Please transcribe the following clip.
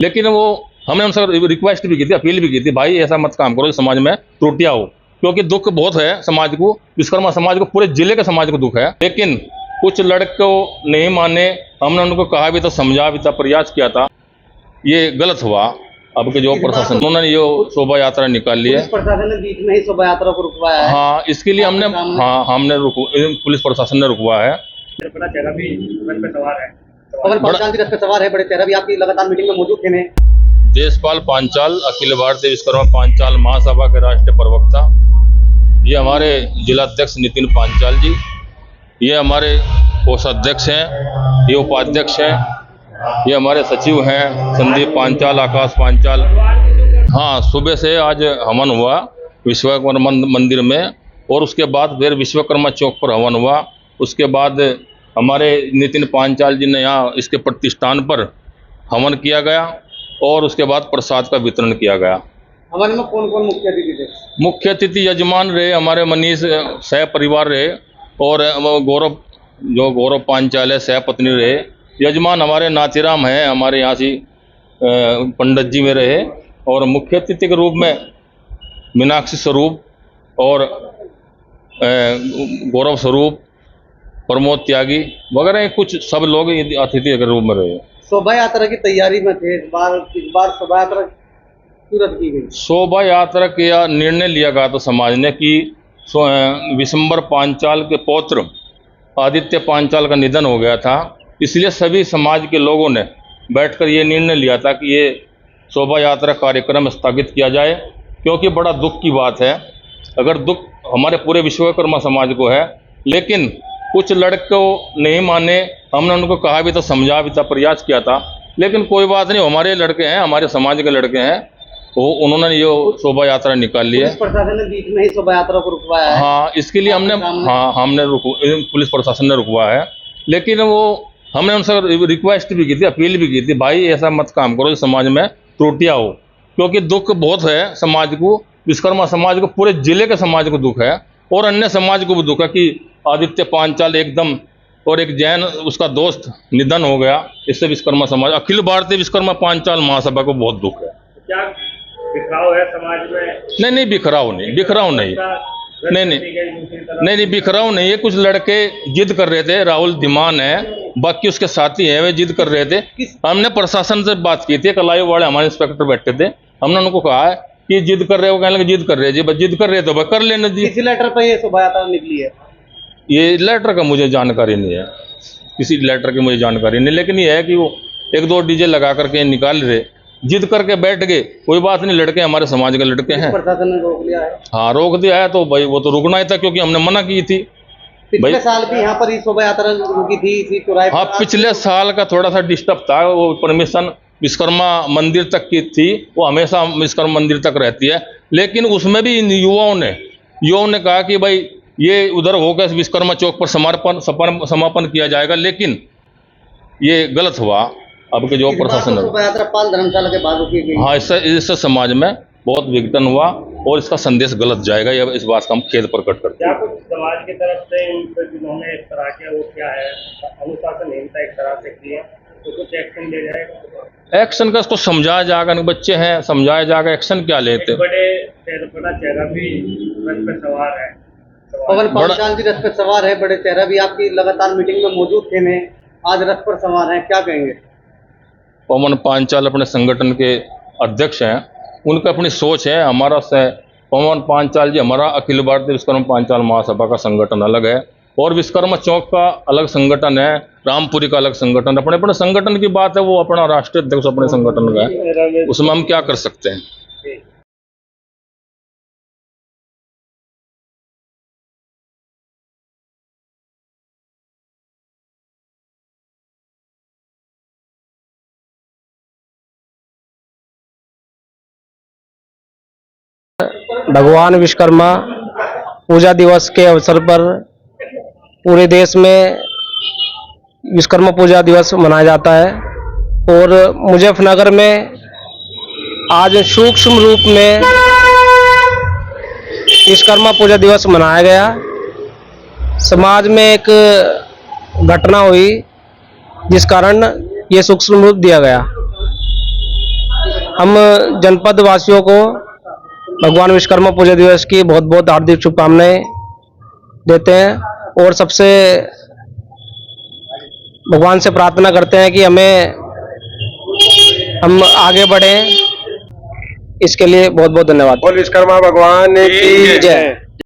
लेकिन वो हमने उनसे रिक्वेस्ट भी की थी, अपील भी की थी, भाई ऐसा मत काम करो, समाज में त्रुटियां हो, क्योंकि दुख बहुत है समाज को, विश्वकर्मा समाज को, पूरे जिले के समाज को दुख है। लेकिन कुछ लड़के नहीं माने, हमने उनको कहा भी था, समझा भी था, प्रयास किया था, ये गलत हुआ। अब के जो प्रशासन उन्होंने ये शोभा यात्रा निकाली है, प्रशासन ने बीच में ही शोभा यात्रा को रुकवाया है। हाँ, इसके लिए हमने पुलिस प्रशासन ने रुकवाया है। बड़ा चेहरा भी रथ पे सवार है, पवन पांचाल भी रथ पे सवार है, बड़े चेहरा भी आपकी लगातार मीटिंग में मौजूद थे। देशपाल पांचाल, अखिल भारतीय विश्वकर्मा पांचाल महासभा के राष्ट्रीय प्रवक्ता, ये हमारे जिलाध्यक्ष नितिन पांचाल जी, ये हमारे कोषाध्यक्ष हैं, ये उपाध्यक्ष हैं, ये हमारे सचिव हैं संदीप पांचाल, आकाश पांचाल। हाँ, सुबह से आज हवन हुआ विश्वकर्मा मंदिर में, और उसके बाद फिर विश्वकर्मा चौक पर हवन हुआ। उसके बाद हमारे नितिन पांचाल जी ने यहाँ इसके प्रतिष्ठान पर हवन किया गया, और उसके बाद प्रसाद का वितरण किया गया। हवन में कौन कौन मुख्य अतिथि थे? मुख्य अतिथि यजमान रहे हमारे मनीष सह परिवार रहे, और गौरव पांचाल है सह पत्नी रहे। यजमान हमारे नाथीराम हैं, हमारे यहाँ से पंडित जी में रहे, और मुख्य अतिथि के रूप में मीनाक्षी स्वरूप और गौरव स्वरूप, प्रमोद त्यागी वगैरह कुछ सब लोग अतिथि के रूप में रहे। शोभा यात्रा की तैयारी में थे, इस बार शोभा यात्रा क्यों रद्द की गई? शोभा यात्रा का निर्णय लिया गया था समाज ने कि विशंबर पांचाल के पौत्र आदित्य पांचाल का निधन हो गया था, इसलिए सभी समाज के लोगों ने बैठकर ये निर्णय लिया था कि ये शोभा यात्रा कार्यक्रम स्थगित किया जाए, क्योंकि बड़ा दुख की बात है। अगर दुख हमारे पूरे विश्वकर्मा समाज को है, लेकिन कुछ लड़के नहीं माने, हमने उनको कहा भी था, समझा भी था, प्रयास किया था, लेकिन कोई बात नहीं, हमारे लड़के हैं, हमारे समाज के लड़के हैं, तो उन्होंने ये शोभा यात्रा निकाली है। प्रशासन ने बीच में ही शोभा यात्रा को रुकवाया है। हाँ, इसके लिए हमने पुलिस प्रशासन ने रुकवाया है। लेकिन वो हमने उनसे रिक्वेस्ट भी की थी, अपील भी की थी, भाई ऐसा मत काम करो, समाज में त्रुटियां हो, क्योंकि दुख बहुत है समाज को, विश्वकर्मा समाज को, पूरे जिले के समाज को दुख है, और अन्य समाज को भी दुख है कि आदित्य पांचाल एकदम, और एक जैन उसका दोस्त निधन हो गया। इससे विश्वकर्मा समाज, अखिल भारतीय विश्वकर्मा पांचाल महासभा को बहुत दुख है। क्या बिखराव है समाज में? नहीं, बिखराव नहीं, बिखराव नहीं है। कुछ लड़के जिद कर रहे थे, राहुल धीमान है, बाकी उसके साथी हैं, वे जिद कर रहे थे। हमने प्रशासन से बात की थी, कलायु वाले हमारे इंस्पेक्टर बैठे थे, हमने उनको कहा है कि जिद कर रहे हो, कहने लगे जिद कर रहे हैं जी, बस जिद कर रहे तो कर लेने दी। किसी लेटर पर ये शोभा यात्रा निकली है? ये लेटर का मुझे जानकारी नहीं है, किसी लेटर की मुझे जानकारी नहीं, लेकिन ये है कि वो एक दो डीजे लगा करके निकाल रहे, जिद करके बैठ गए। कोई बात नहीं, लड़के हमारे समाज के लड़के हैं। प्रशासन ने रोक लिया है? हाँ, रोक दिया है, तो भाई वो तो रुकना ही था, क्योंकि हमने मना की थी। पिछले साल भी यहाँ पर शोभा यात्रा रुकी थी इसी चौराहे पर। हाँ, पिछले साल का थोड़ा सा डिस्टर्ब था, वो परमिशन विश्वकर्मा मंदिर तक की थी, वो हमेशा विश्वकर्मा मंदिर तक रहती है, लेकिन उसमें भी इन युवाओं ने कहा कि भाई ये उधर होकर विश्वकर्मा चौक पर समापन किया जाएगा, लेकिन ये गलत हुआ। अब के जो प्रशासन शोभा यात्रा पाल धर्मशाला के बाद रुकी गई। हाँ, इससे समाज में बहुत विघटन हुआ, और इसका संदेश गलत जाएगा, यह इस बात का हम खेद प्रकट करते हैं। क्या कुछ समाज की तरफ से जिन्होंने इस तरह किया वो क्या है, अनुशासनहीनता एक तरह से की है, तो कुछ एक्शन ले जाएगा? एक्शन का इसको समझाया जाएगा, बच्चे हैं, समझाया जाएगा, एक्शन क्या लेते। बड़ा चेहरा भी रथ पे सवार है, पवन पांचाल जी रथ पे सवार है, बड़े चेहरा भी आपकी लगातार मीटिंग में मौजूद थे, आज रथ पर सवार हैं, क्या कहेंगे? पवन पांचाल अपने संगठन के अध्यक्ष हैं, उनकी अपनी सोच है। पवन पांचाल जी हमारा अखिल भारतीय विश्वकर्मा पांचाल महासभा का संगठन अलग है, और विश्वकर्मा चौक का अलग संगठन है, रामपुरी का अलग संगठन, अपने अपने संगठन की बात है, वो अपना राष्ट्रीय अध्यक्ष अपने संगठन का है, उसमें हम क्या कर सकते हैं। भगवान विश्वकर्मा पूजा दिवस के अवसर पर पूरे देश में विश्वकर्मा पूजा दिवस मनाया जाता है, और मुजफ्फरनगर में आज सूक्ष्म रूप में विश्वकर्मा पूजा दिवस मनाया गया। समाज में एक घटना हुई जिस कारण ये सूक्ष्म रूप दिया गया। हम जनपद वासियों को भगवान विश्वकर्मा पूजा दिवस की बहुत बहुत हार्दिक शुभकामनाएं देते हैं और सबसे भगवान से प्रार्थना करते हैं कि हम आगे बढ़ें। इसके लिए बहुत बहुत धन्यवाद। बोल विश्वकर्मा भगवान की जय।